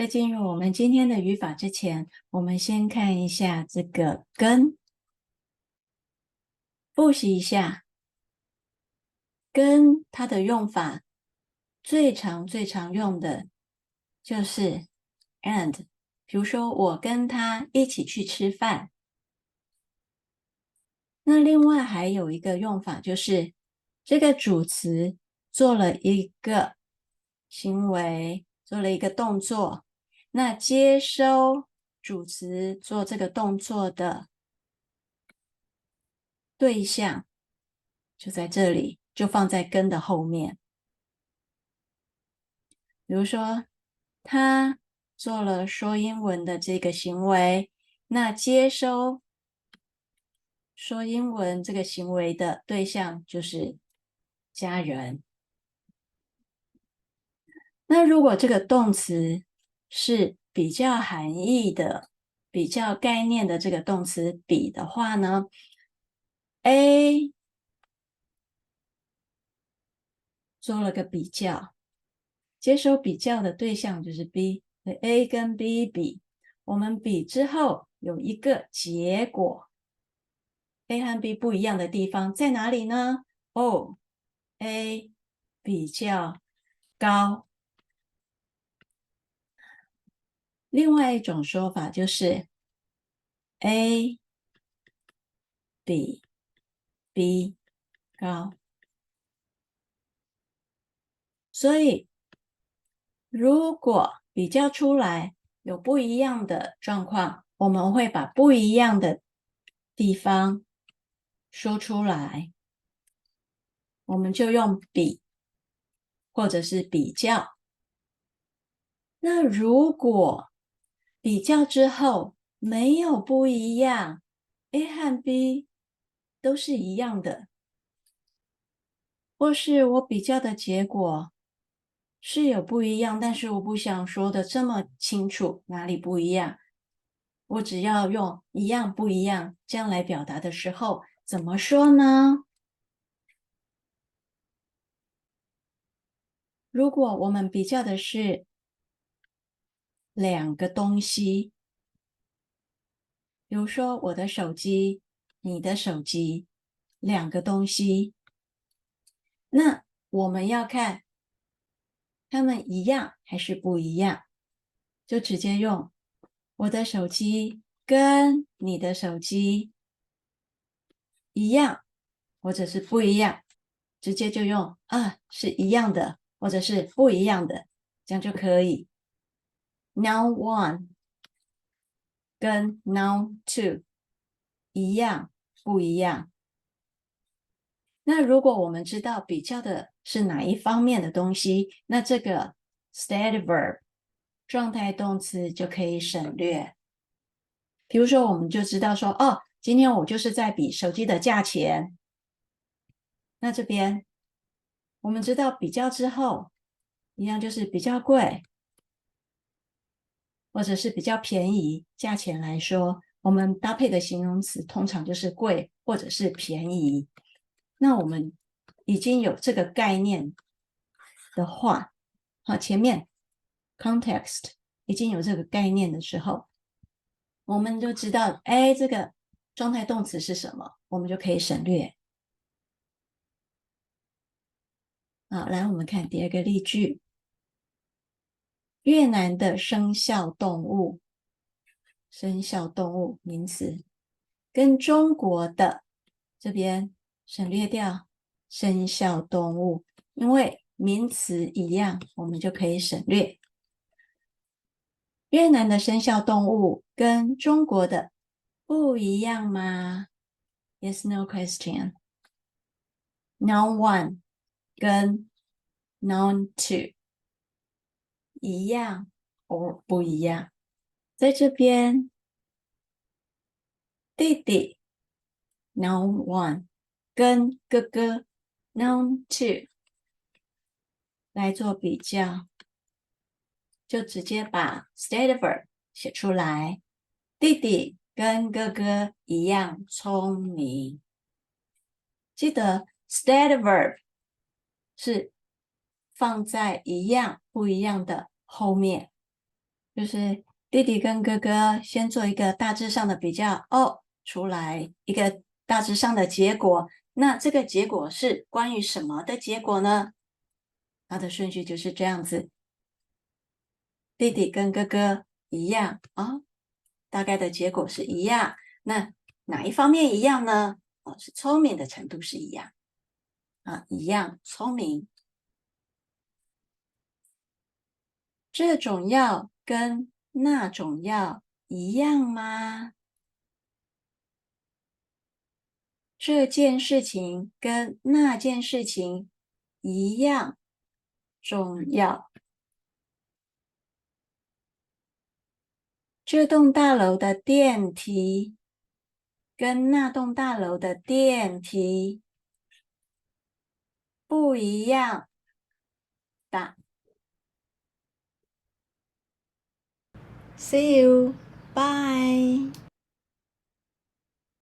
在进入我们今天的语法之前，我们先看一下这个跟，复习一下跟它的用法，最常用的就是 and。比如说，我跟他一起去吃饭。那另外还有一个用法，就是这个主词做了一个行为，做了一个动作，那接收主词做这个动作的对象就在这里，就放在跟的后面。比如说，他做了说英文的这个行为，那接收说英文这个行为的对象就是家人。那如果这个动词是比较含义的、比较概念的这个动词比的话呢，A 做了个比较，接收比较的对象就是 B，A 跟 B 比，我们比之后有一个结果 ，A 和 B 不一样的地方在哪里呢？哦，A 比较高。另外一种说法就是 A 比 B 高。所以，如果比较出来有不一样的状况，我们会把不一样的地方说出来，我们就用比或者是比较。那如果比较之后没有不一样，A 和 B 都是一样的，或是我比较的结果是有不一样，但是我不想说的这么清楚哪里不一样，我只要用一样不一样这样来表达的时候，怎么说呢？如果我们比较的是两个东西，比如说我的手机、你的手机，两个东西，那我们要看它们一样还是不一样，就直接用我的手机跟你的手机一样，或者是不一样，直接就用是一样的，或者是不一样的，这样就可以。Noun one 跟 Noun two 一样不一样？那如果我们知道比较的是哪一方面的东西，那这个 state verb 状态动词就可以省略。比如说，我们就知道说，今天我就是在比手机的价钱。那这边我们知道比较之后，一样就是比较贵，或者是比较便宜。价钱来说，我们搭配的形容词通常就是贵或者是便宜。那我们已经有这个概念的话，好，前面 context 已经有这个概念的时候，我们就知道，这个状态动词是什么，我们就可以省略。好，来我们看第二个例句。越南的生肖动物，生肖动物名词，跟中国的这边省略掉生肖动物，因为名词一样，我们就可以省略。越南的生肖动物跟中国的不一样吗？ Yes, no question. Noun one 跟 Noun two 一样或不一样？在这边，弟弟 Noun one 跟哥哥 Noun two 来做比较，就直接把 state verb 写出来。弟弟跟哥哥一样聪明。记得 state verb 是放在一样不一样的后面，就是弟弟跟哥哥先做一个大致上的比较，哦，出来一个大致上的结果。那这个结果是关于什么的结果呢？它的顺序就是这样子，弟弟跟哥哥一样啊，大概的结果是一样。那哪一方面一样呢？哦，是聪明的程度是一样啊，一样聪明。这种药跟那种药一样吗？这件事情跟那件事情一样重要。这栋大楼的电梯跟那栋大楼的电梯不一样大。See you. Bye.